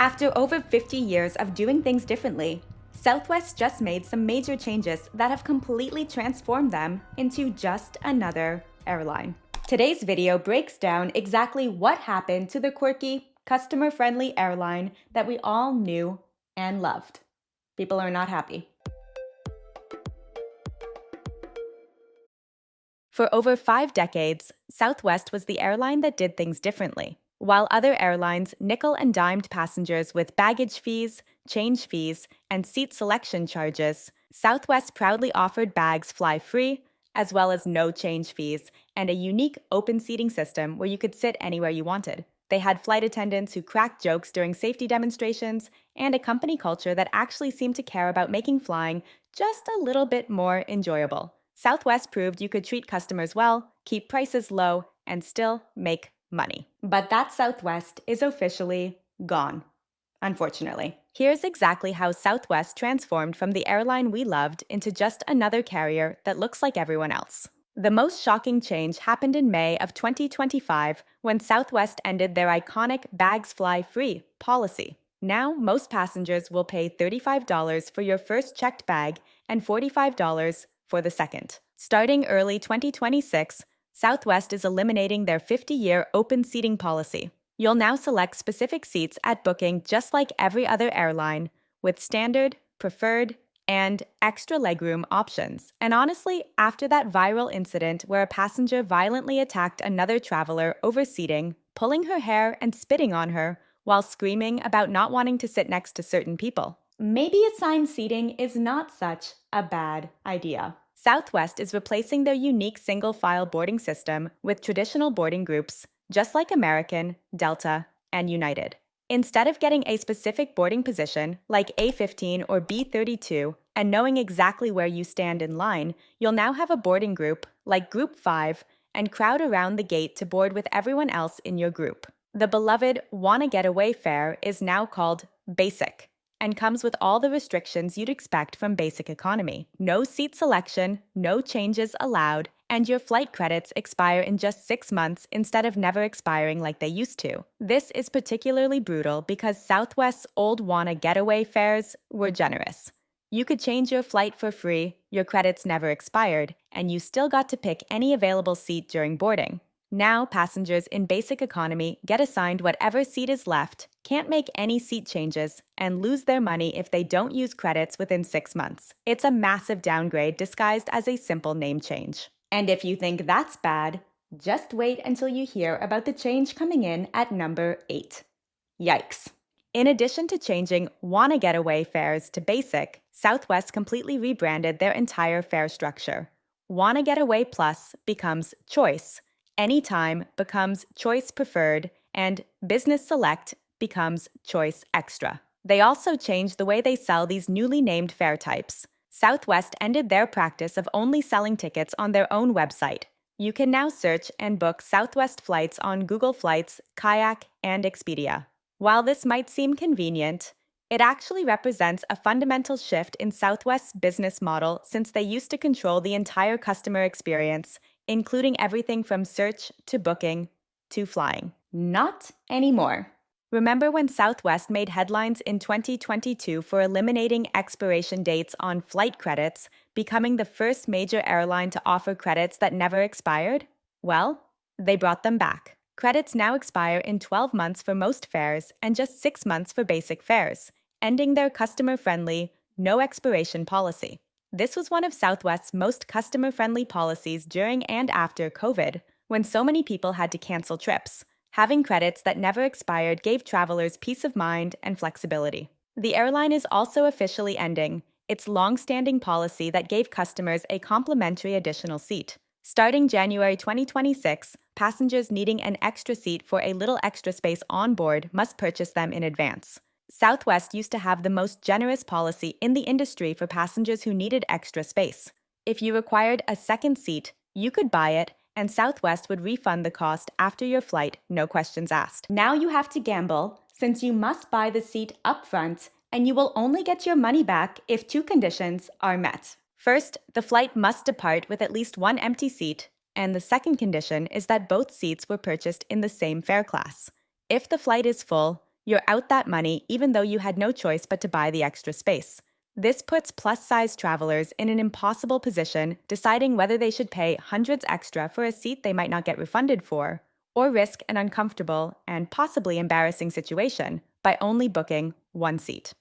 After over 50 years of doing things differently, Southwest just made some major changes that have completely transformed them into just another airline. Today's video breaks down exactly what happened to the quirky, customer-friendly airline that we all knew and loved. People are not happy. For over 5 decades, Southwest was the airline that did things differently. While other airlines nickel and dimed passengers with baggage fees, change fees, and seat selection charges, Southwest proudly offered bags fly free, as well as no change fees, and a unique open seating system where you could sit anywhere you wanted. They had flight attendants who cracked jokes during safety demonstrations, and a company culture that actually seemed to care about making flying just a little bit more enjoyable. Southwest proved you could treat customers well, keep prices low, and still make money. But that Southwest is officially gone, unfortunately. Here's exactly how Southwest transformed from the airline we loved into just another carrier that looks like everyone else. The most shocking change happened in May of 2025 when Southwest ended their iconic Bags Fly Free policy. Now, most passengers will pay $35 for your first checked bag and $45 for the second. Starting early 2026, Southwest is eliminating their 50-year open seating policy. You'll now select specific seats at booking just like every other airline, with standard, preferred, and extra legroom options. And honestly, after that viral incident where a passenger violently attacked another traveler over seating, pulling her hair and spitting on her while screaming about not wanting to sit next to certain people, maybe assigned seating is not such a bad idea. Southwest is replacing their unique single-file boarding system with traditional boarding groups, just like American, Delta, and United. Instead of getting a specific boarding position, like A15 or B32, and knowing exactly where you stand in line, you'll now have a boarding group, like Group 5, and crowd around the gate to board with everyone else in your group. The beloved Wanna Get Away fare is now called Basic, and comes with all the restrictions you'd expect from basic economy. No seat selection, no changes allowed, and your flight credits expire in just 6 months instead of never expiring like they used to. This is particularly brutal because Southwest's old Wanna Getaway fares were generous. You could change your flight for free, your credits never expired, and you still got to pick any available seat during boarding. Now, passengers in basic economy get assigned whatever seat is left, can't make any seat changes, and lose their money if they don't use credits within 6 months. It's a massive downgrade disguised as a simple name change. And if you think that's bad, just wait until you hear about the change coming in at number 8. Yikes. In addition to changing Wanna Getaway fares to basic, Southwest completely rebranded their entire fare structure. Wanna Getaway Plus becomes Choice, Anytime becomes Choice Preferred, and Business Select becomes Choice Extra. They also changed the way they sell these newly named fare types. Southwest ended their practice of only selling tickets on their own website. You can now search and book Southwest flights on Google Flights, Kayak, and Expedia. While this might seem convenient, it actually represents a fundamental shift in Southwest's business model since they used to control the entire customer experience, including everything from search to booking to flying. Not anymore. Remember when Southwest made headlines in 2022 for eliminating expiration dates on flight credits, becoming the first major airline to offer credits that never expired? Well, they brought them back. Credits now expire in 12 months for most fares and just 6 months for basic fares, ending their customer-friendly, no expiration policy. This was one of Southwest's most customer-friendly policies during and after COVID, when so many people had to cancel trips. Having credits that never expired gave travelers peace of mind and flexibility. The airline is also officially ending its long-standing policy that gave customers a complimentary additional seat. Starting January 2026, passengers needing an extra seat for a little extra space on board must purchase them in advance. Southwest used to have the most generous policy in the industry for passengers who needed extra space. If you required a second seat, you could buy it, and Southwest would refund the cost after your flight, no questions asked. Now you have to gamble, since you must buy the seat upfront, and you will only get your money back if 2 conditions are met. First, the flight must depart with at least 1 empty seat, and the second condition is that both seats were purchased in the same fare class. If the flight is full, You're out that money even though you had no choice but to buy the extra space. This puts plus-size travelers in an impossible position, deciding whether they should pay hundreds extra for a seat they might not get refunded for, or risk an uncomfortable and possibly embarrassing situation by only booking one seat.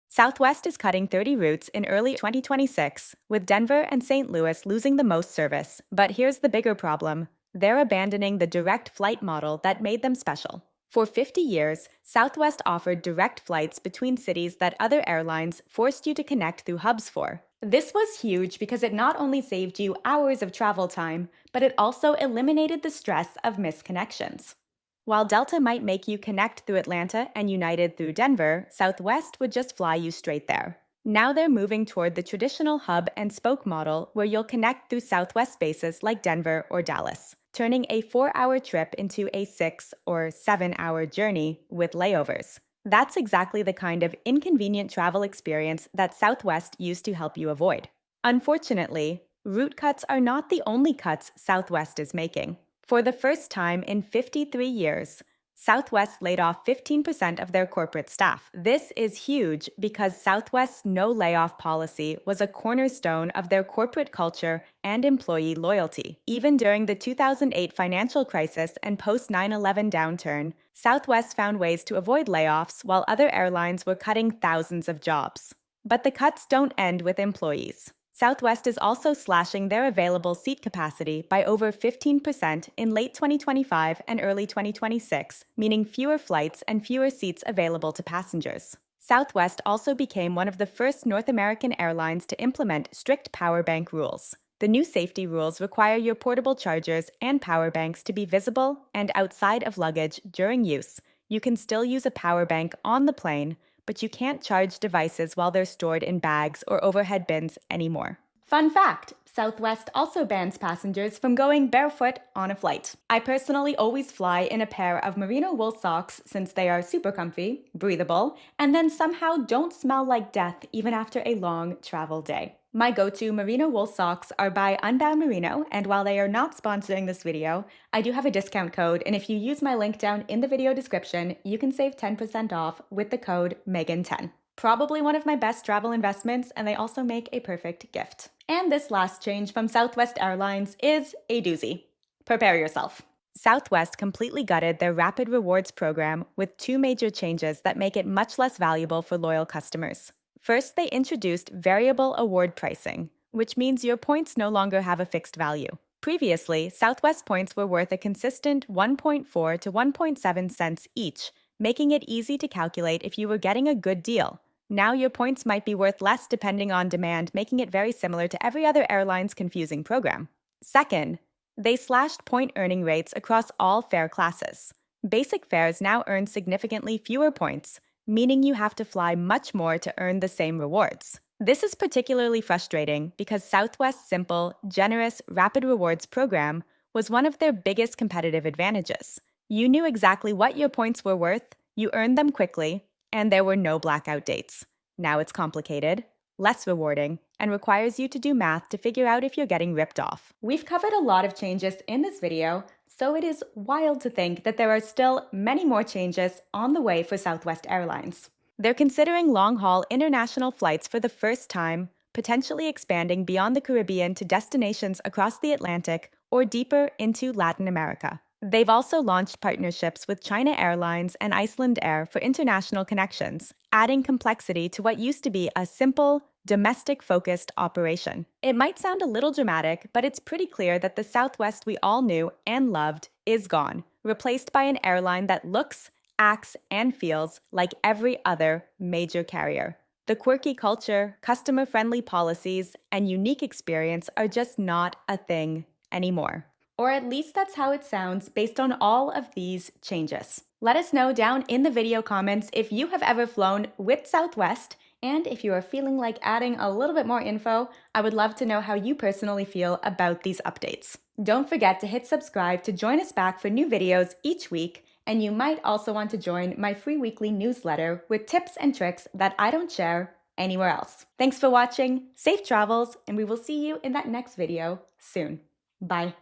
Southwest is cutting 30 routes in early 2026, with Denver and St. Louis losing the most service. But here's the bigger problem: they're abandoning the direct flight model that made them special. For 50 years, Southwest offered direct flights between cities that other airlines forced you to connect through hubs for. This was huge because it not only saved you hours of travel time, but it also eliminated the stress of misconnections. While Delta might make you connect through Atlanta and United through Denver, Southwest would just fly you straight there. Now they're moving toward the traditional hub and spoke model where you'll connect through Southwest bases like Denver or Dallas, turning a 4-hour trip into a 6 or 7-hour journey with layovers. That's exactly the kind of inconvenient travel experience that Southwest used to help you avoid. Unfortunately, route cuts are not the only cuts Southwest is making. For the first time in 53 years, Southwest laid off 15% of their corporate staff. This is huge because Southwest's no layoff policy was a cornerstone of their corporate culture and employee loyalty. Even during the 2008 financial crisis and post 9/11 downturn, Southwest found ways to avoid layoffs while other airlines were cutting thousands of jobs. But the cuts don't end with employees. Southwest is also slashing their available seat capacity by over 15% in late 2025 and early 2026, meaning fewer flights and fewer seats available to passengers. Southwest also became one of the first North American airlines to implement strict power bank rules. The new safety rules require your portable chargers and power banks to be visible and outside of luggage during use. You can still use a power bank on the plane, but you can't charge devices while they're stored in bags or overhead bins anymore. Fun fact: Southwest also bans passengers from going barefoot on a flight. I personally always fly in a pair of merino wool socks since they are super comfy, breathable, and then somehow don't smell like death even after a long travel day. My go-to merino wool socks are by Unbound Merino, and while they are not sponsoring this video, I do have a discount code, and if you use my link down in the video description, you can save 10% off with the code MEGAN10. Probably one of my best travel investments, and they also make a perfect gift. And this last change from Southwest Airlines is a doozy. Prepare yourself. Southwest completely gutted their Rapid Rewards program with 2 major changes that make it much less valuable for loyal customers. First, they introduced variable award pricing, which means your points no longer have a fixed value. Previously, Southwest points were worth a consistent 1.4 to 1.7 cents each, making it easy to calculate if you were getting a good deal. Now your points might be worth less depending on demand, making it very similar to every other airline's confusing program. Second, they slashed point earning rates across all fare classes. Basic fares now earn significantly fewer points, meaning you have to fly much more to earn the same rewards. This is particularly frustrating because Southwest's simple, generous Rapid Rewards program was one of their biggest competitive advantages. You knew exactly what your points were worth, you earned them quickly, and there were no blackout dates. Now it's complicated, less rewarding, and requires you to do math to figure out if you're getting ripped off. We've covered a lot of changes in this video, so it is wild to think that there are still many more changes on the way for Southwest Airlines. They're considering long-haul international flights for the first time, potentially expanding beyond the Caribbean to destinations across the Atlantic or deeper into Latin America. They've also launched partnerships with China Airlines and Iceland Air for international connections, adding complexity to what used to be a simple, domestic-focused operation. It might sound a little dramatic, but it's pretty clear that the Southwest we all knew and loved is gone, replaced by an airline that looks, acts, and feels like every other major carrier. The quirky culture, customer-friendly policies, and unique experience are just not a thing anymore. Or at least that's how it sounds based on all of these changes. Let us know down in the video comments if you have ever flown with Southwest, and if you are feeling like adding a little bit more info, I would love to know how you personally feel about these updates. Don't forget to hit subscribe to join us back for new videos each week, and you might also want to join my free weekly newsletter with tips and tricks that I don't share anywhere else. Thanks for watching, safe travels, and we will see you in that next video soon. Bye.